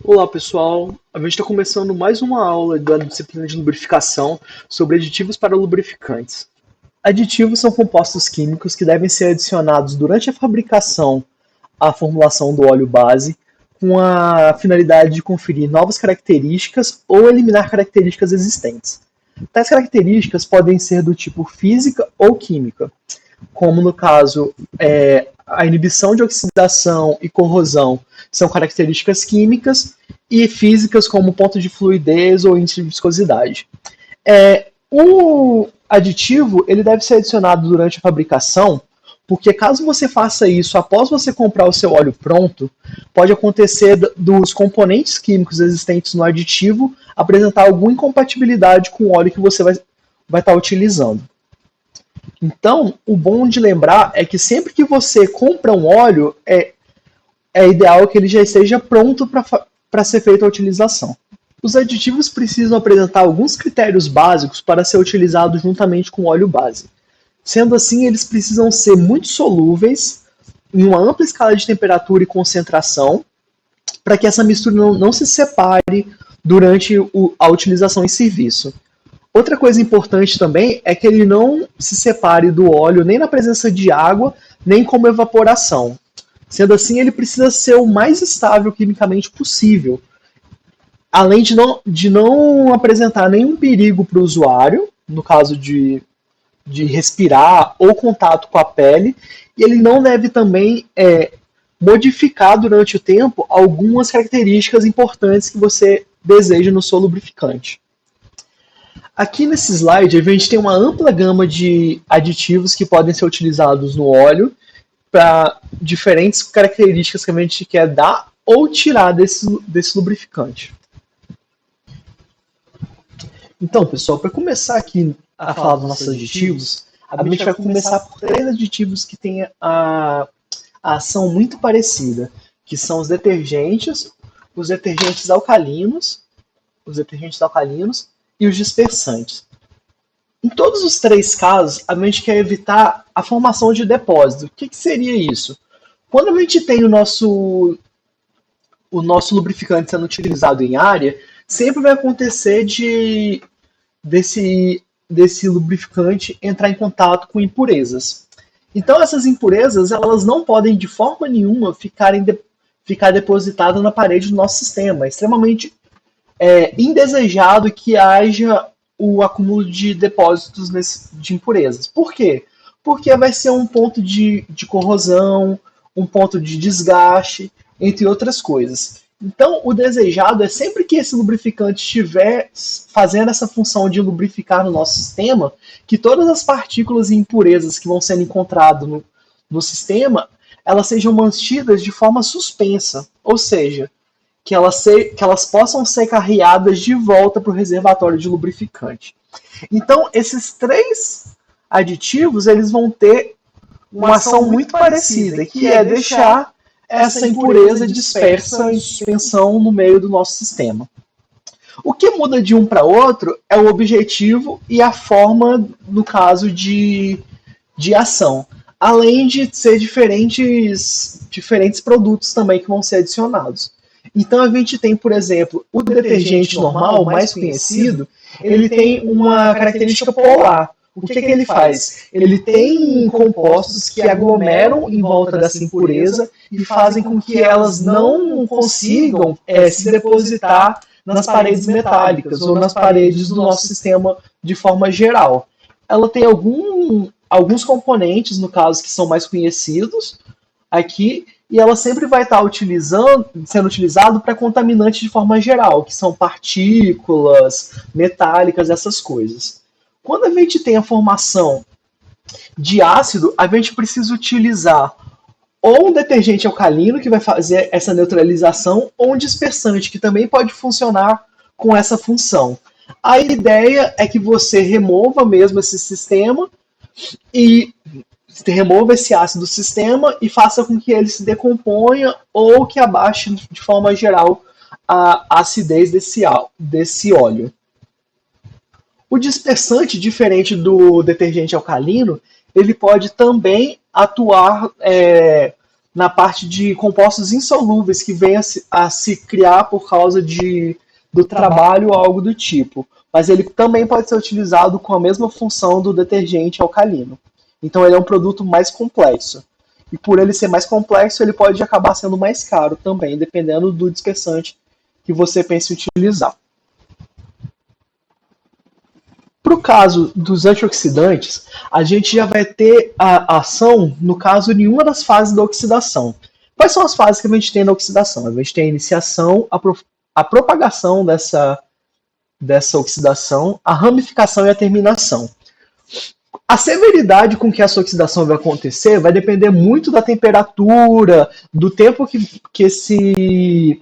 Olá pessoal, a gente está começando mais uma aula da disciplina de lubrificação sobre aditivos para lubrificantes. Aditivos são compostos químicos que devem ser adicionados durante a fabricação à formulação do óleo base, com a finalidade de conferir novas características ou eliminar características existentes. Tais características podem ser do tipo física ou química, como no caso a inibição de oxidação e corrosão são características químicas, e físicas como ponto de fluidez ou índice de viscosidade. O aditivo ele deve ser adicionado durante a fabricação, porque caso você faça isso após você comprar o seu óleo pronto, pode acontecer dos componentes químicos existentes no aditivo apresentar alguma incompatibilidade com o óleo que você vai estar utilizando. Então, o bom de lembrar é que sempre que você compra um óleo, é ideal que ele já esteja pronto para ser feita a utilização. Os aditivos precisam apresentar alguns critérios básicos para ser utilizados juntamente com o óleo base. Sendo assim, eles precisam ser muito solúveis, em uma ampla escala de temperatura e concentração, para que essa mistura não se separe durante a utilização em serviço. Outra coisa importante também é que ele não se separe do óleo nem na presença de água, nem como evaporação. Sendo assim, ele precisa ser o mais estável quimicamente possível, além de não apresentar nenhum perigo para o usuário, no caso de respirar ou contato com a pele, e ele não deve também modificar durante o tempo algumas características importantes que você deseja no seu lubrificante. Aqui nesse slide, a gente tem uma ampla gama de aditivos que podem ser utilizados no óleo para diferentes características que a gente quer dar ou tirar desse lubrificante. Então, pessoal, para começar aqui a falar dos nossos aditivos, a gente vai começar por três aditivos que têm a ação muito parecida, que são os detergentes alcalinos e os dispersantes. Em todos os três casos, a gente quer evitar a formação de depósito. O que seria isso? Quando a gente tem o nosso lubrificante sendo utilizado em área, sempre vai acontecer desse lubrificante entrar em contato com impurezas. Então, essas impurezas elas não podem, de forma nenhuma, ficar depositadas na parede do nosso sistema. É extremamente indesejado que haja o acúmulo de depósitos de impurezas. Por quê? Porque vai ser um ponto de corrosão, um ponto de desgaste, entre outras coisas. Então, o desejado é sempre que esse lubrificante estiver fazendo essa função de lubrificar no nosso sistema, que todas as partículas e impurezas que vão sendo encontradas no sistema, elas sejam mantidas de forma suspensa, ou seja, que elas possam ser carreadas de volta para o reservatório de lubrificante. Então, esses três aditivos eles vão ter uma ação muito parecida, que é deixar essa impureza dispersa em suspensão no meio do nosso sistema. O que muda de um para outro é o objetivo e a forma, no caso de ação, além de ser diferentes produtos também que vão ser adicionados. Então a gente tem, por exemplo, o detergente normal, mais conhecido, ele tem uma característica polar. O que ele faz? Ele tem compostos que aglomeram em volta dessa impureza e fazem com que elas não consigam se depositar nas paredes metálicas ou nas paredes do nosso sistema de forma geral. Ela tem alguns componentes, no caso, que são mais conhecidos aqui, e ela sempre vai estar sendo utilizado para contaminantes de forma geral, que são partículas, metálicas, essas coisas. Quando a gente tem a formação de ácido, a gente precisa utilizar ou um detergente alcalino, que vai fazer essa neutralização, ou um dispersante, que também pode funcionar com essa função. A ideia é que você remova mesmo esse sistema e remova esse ácido do sistema e faça com que ele se decomponha ou que abaixe de forma geral a acidez desse óleo. O dispersante, diferente do detergente alcalino, ele pode também atuar na parte de compostos insolúveis que vêm a se criar por causa do trabalho ou algo do tipo. Mas ele também pode ser utilizado com a mesma função do detergente alcalino. Então ele é um produto mais complexo. E por ele ser mais complexo, ele pode acabar sendo mais caro também, dependendo do dispersante que você pense em utilizar. Para o caso dos antioxidantes, a gente já vai ter a ação, no caso, em uma das fases da oxidação. Quais são as fases que a gente tem na oxidação? A gente tem a iniciação, a propagação dessa oxidação, a ramificação e a terminação. A severidade com que essa oxidação vai acontecer vai depender muito da temperatura, do tempo que esse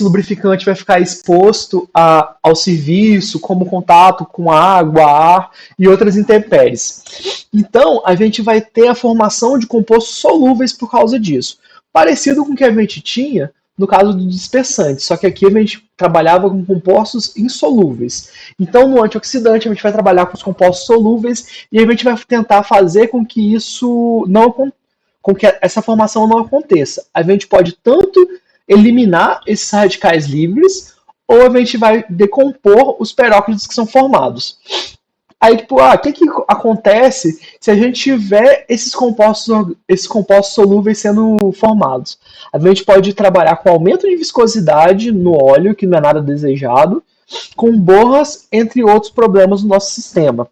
lubrificante vai ficar exposto ao serviço, como contato com água, ar e outras intempéries. Então, a gente vai ter a formação de compostos solúveis por causa disso. Parecido com o que a gente tinha no caso do dispersante, só que aqui a gente trabalhava com compostos insolúveis. Então, no antioxidante, a gente vai trabalhar com os compostos solúveis e a gente vai tentar fazer com que isso não com que essa formação não aconteça. A gente pode tanto eliminar esses radicais livres, ou a gente vai decompor os peróxidos que são formados. Aí, tipo, o que acontece se a gente tiver esses compostos solúveis sendo formados? A gente pode trabalhar com aumento de viscosidade no óleo, que não é nada desejado, com borras, entre outros problemas no nosso sistema.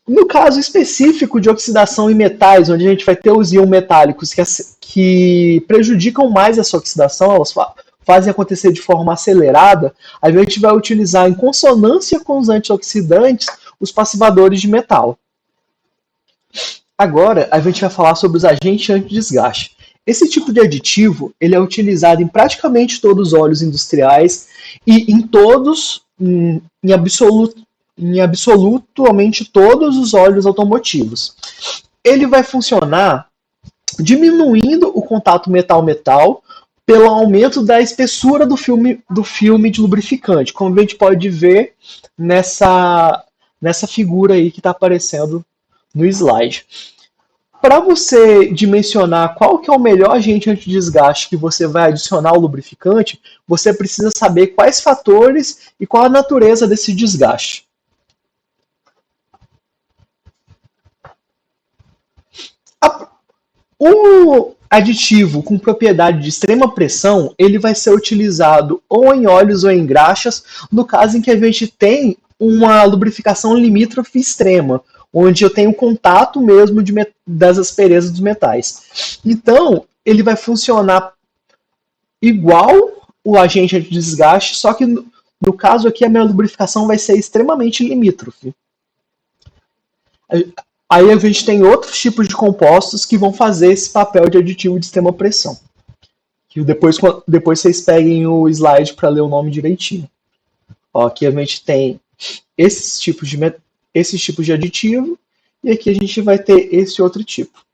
No caso específico de oxidação em metais, onde a gente vai ter os íons metálicos que prejudicam mais essa oxidação, elas fazem acontecer de forma acelerada, a gente vai utilizar em consonância com os antioxidantes os passivadores de metal. Agora, a gente vai falar sobre os agentes antidesgaste. Esse tipo de aditivo ele é utilizado em praticamente todos os óleos industriais e em todos, em absolutamente todos os óleos automotivos. Ele vai funcionar diminuindo o contato metal-metal pelo aumento da espessura do filme de lubrificante, como a gente pode ver nessa figura aí que está aparecendo no slide. Para você dimensionar qual que é o melhor agente antidesgaste que você vai adicionar ao lubrificante, você precisa saber quais fatores e qual a natureza desse desgaste. O aditivo com propriedade de extrema pressão, ele vai ser utilizado ou em óleos ou em graxas, no caso em que a gente tem uma lubrificação limítrofe extrema, onde eu tenho contato mesmo das asperezas dos metais. Então, ele vai funcionar igual o agente antidesgaste, só que no caso aqui a minha lubrificação vai ser extremamente limítrofe. Aí a gente tem outros tipos de compostos que vão fazer esse papel de aditivo de extrema pressão. Que depois vocês peguem o slide para ler o nome direitinho. Aqui a gente tem esses tipos de aditivo e aqui a gente vai ter esse outro tipo.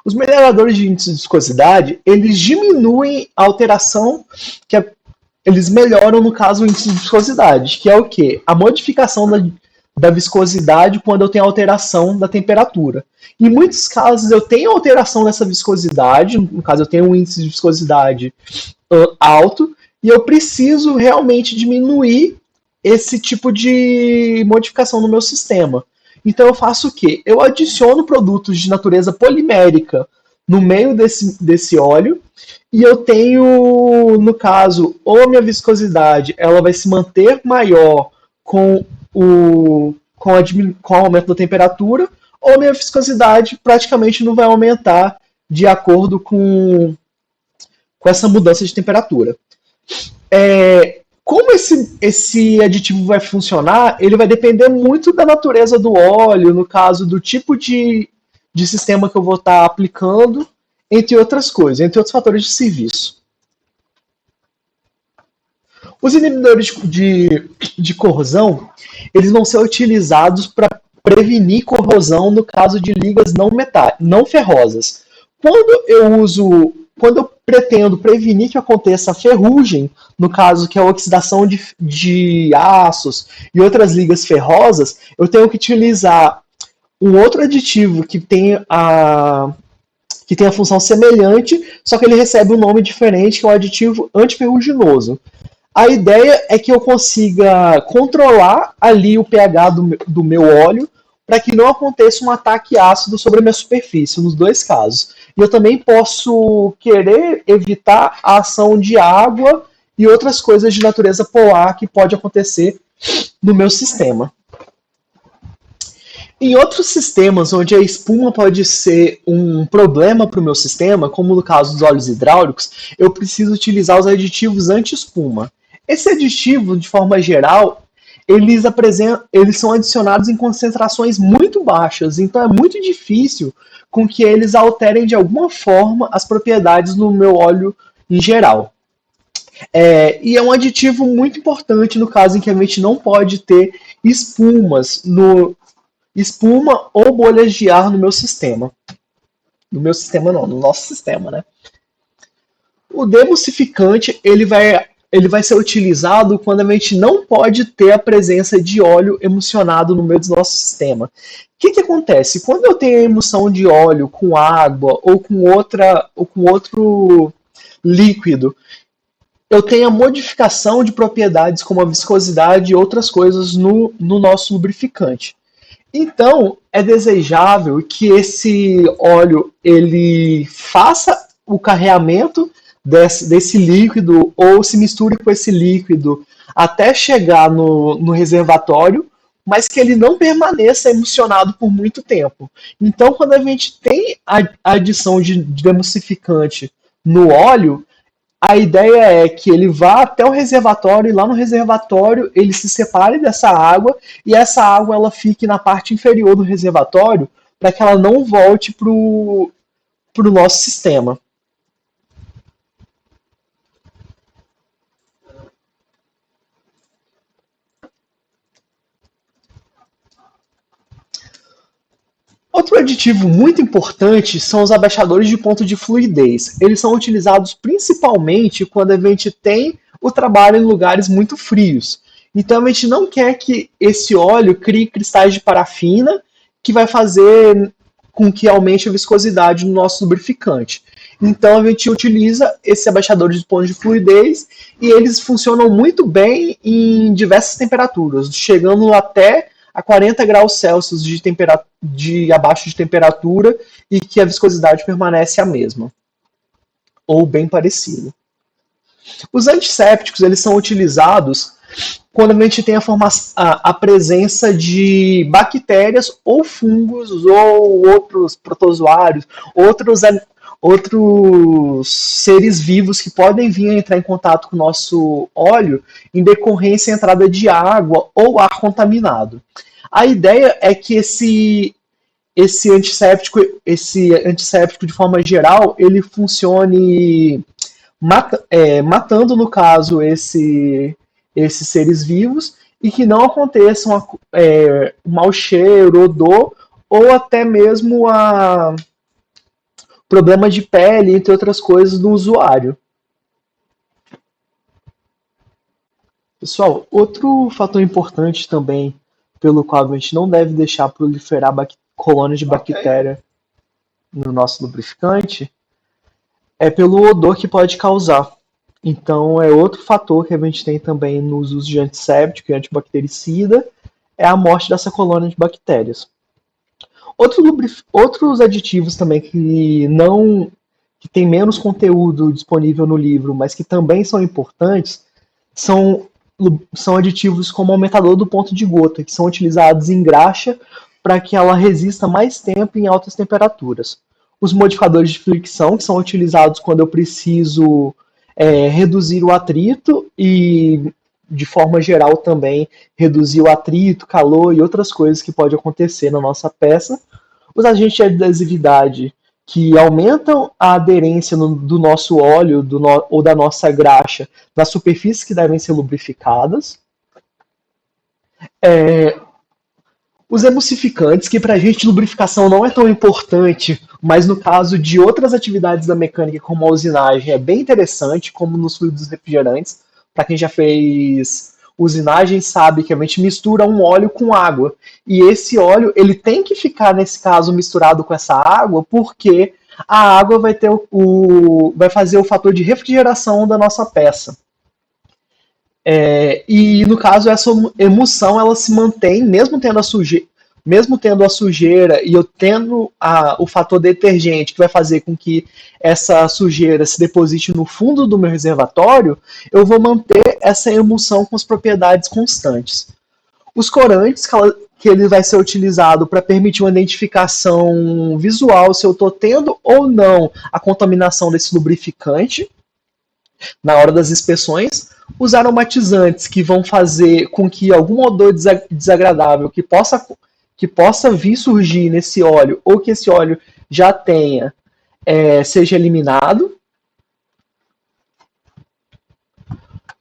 Os melhoradores de índice de viscosidade, eles diminuem a alteração eles melhoram, no caso, o índice de viscosidade, que é o quê? A modificação da viscosidade quando eu tenho alteração da temperatura. Em muitos casos eu tenho alteração dessa viscosidade, no caso eu tenho um índice de viscosidade alto, e eu preciso realmente diminuir esse tipo de modificação no meu sistema. Então eu faço o quê? Eu adiciono produtos de natureza polimérica no meio desse óleo, e eu tenho, no caso, ou a minha viscosidade ela vai se manter maior com o aumento da temperatura, ou a minha viscosidade praticamente não vai aumentar de acordo com essa mudança de temperatura. Como esse aditivo vai funcionar, ele vai depender muito da natureza do óleo, no caso do tipo de sistema que eu vou estar aplicando, entre outras coisas, entre outros fatores de serviço. Os inibidores de corrosão, eles vão ser utilizados para prevenir corrosão no caso de ligas não ferrosas. Quando eu pretendo prevenir que aconteça ferrugem, no caso que é a oxidação de aços e outras ligas ferrosas, eu tenho que utilizar um outro aditivo que tem a função semelhante, só que ele recebe um nome diferente, que é o aditivo antiferruginoso. A ideia é que eu consiga controlar ali o pH do meu óleo para que não aconteça um ataque ácido sobre a minha superfície, nos dois casos. E eu também posso querer evitar a ação de água e outras coisas de natureza polar que pode acontecer no meu sistema. Em outros sistemas onde a espuma pode ser um problema para o meu sistema, como no caso dos óleos hidráulicos, eu preciso utilizar os aditivos anti-espuma. Esse aditivo, de forma geral, eles são adicionados em concentrações muito baixas, então é muito difícil com que eles alterem de alguma forma as propriedades do meu óleo em geral. E é um aditivo muito importante no caso em que a gente não pode ter espuma ou bolhas de ar no meu sistema. No meu sistema não, no nosso sistema, né? O demulsificante, ele vai ser utilizado quando a gente não pode ter a presença de óleo emulsionado no meio do nosso sistema. O que acontece? Quando eu tenho a emulsão de óleo com água ou com outro líquido, eu tenho a modificação de propriedades como a viscosidade e outras coisas no nosso lubrificante. Então, é desejável que esse óleo ele faça o carreamento desse líquido ou se misture com esse líquido até chegar no reservatório, mas que ele não permaneça emulsionado por muito tempo. Então, quando a gente tem a adição de emulsificante no óleo, a ideia é que ele vá até o reservatório e lá no reservatório ele se separe dessa água e essa água ela fique na parte inferior do reservatório para que ela não volte para o nosso sistema. Outro aditivo muito importante são os abaixadores de ponto de fluidez. Eles são utilizados principalmente quando a gente tem o trabalho em lugares muito frios. Então a gente não quer que esse óleo crie cristais de parafina que vai fazer com que aumente a viscosidade no nosso lubrificante. Então a gente utiliza esses abaixadores de ponto de fluidez e eles funcionam muito bem em diversas temperaturas, chegando até a 40 graus Celsius de abaixo de temperatura e que a viscosidade permanece a mesma, ou bem parecida. Os antissépticos eles são utilizados quando a gente tem a presença de bactérias ou fungos ou outros protozoários, outros seres vivos que podem vir a entrar em contato com o nosso óleo em decorrência da entrada de água ou ar contaminado. A ideia é que esse antisséptico de forma geral, ele funcione matando, no caso, esses seres vivos e que não aconteça um mau cheiro, odor ou até mesmo problema de pele, entre outras coisas, do usuário. Pessoal, outro fator importante também pelo qual a gente não deve deixar proliferar colônias de bactéria no nosso lubrificante é pelo odor que pode causar. Então, é outro fator que a gente tem também nos usos de antisséptico e antibactericida, é a morte dessa colônia de bactérias. Outros aditivos também que tem menos conteúdo disponível no livro, mas que também são importantes, são aditivos como aumentador do ponto de gota, que são utilizados em graxa para que ela resista mais tempo em altas temperaturas. Os modificadores de fricção, que são utilizados quando eu preciso reduzir o atrito e, de forma geral, também reduzir o atrito, calor e outras coisas que podem acontecer na nossa peça. Os agentes de adesividade, que aumentam a aderência do nosso óleo ou da nossa graxa nas superfícies que devem ser lubrificadas. Os emulsificantes, que para a gente lubrificação não é tão importante, mas no caso de outras atividades da mecânica, como a usinagem, é bem interessante, como nos fluidos refrigerantes, para quem já fez usinagem sabe que a gente mistura um óleo com água. E esse óleo, ele tem que ficar, nesse caso, misturado com essa água, porque a água vai ter vai fazer o fator de refrigeração da nossa peça. E no caso, essa emulsão ela se mantém, mesmo tendo a sujeira e eu tendo o fator detergente que vai fazer com que essa sujeira se deposite no fundo do meu reservatório, eu vou manter essa emulsão com as propriedades constantes. Os corantes, que ele vai ser utilizado para permitir uma identificação visual se eu estou tendo ou não a contaminação desse lubrificante na hora das inspeções. Os aromatizantes, que vão fazer com que algum odor desagradável que possa vir surgir nesse óleo, ou que esse óleo já tenha, seja eliminado.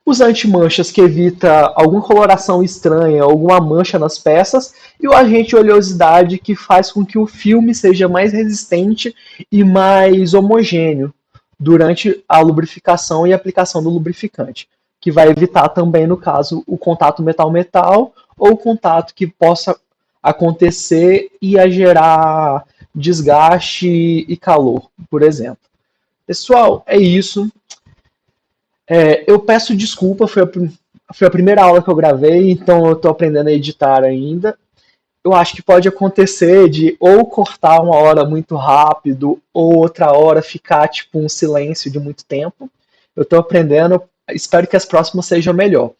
Os antimanchas, que evita alguma coloração estranha, alguma mancha nas peças. E o agente de oleosidade, que faz com que o filme seja mais resistente e mais homogêneo durante a lubrificação e aplicação do lubrificante, que vai evitar também, no caso, o contato metal-metal ou o contato que possa acontecer e a gerar desgaste e calor, por exemplo. Pessoal, é isso. Eu peço desculpa, foi a primeira aula que eu gravei, então eu estou aprendendo a editar ainda. Eu acho que pode acontecer de ou cortar uma hora muito rápido, ou outra hora ficar tipo um silêncio de muito tempo. Eu estou aprendendo, espero que as próximas sejam melhor.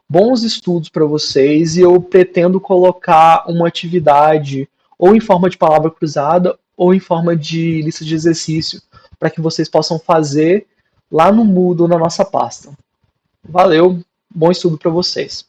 Bons estudos para vocês, e eu pretendo colocar uma atividade ou em forma de palavra cruzada ou em forma de lista de exercício para que vocês possam fazer lá no Moodle, na nossa pasta. Valeu, bom estudo para vocês.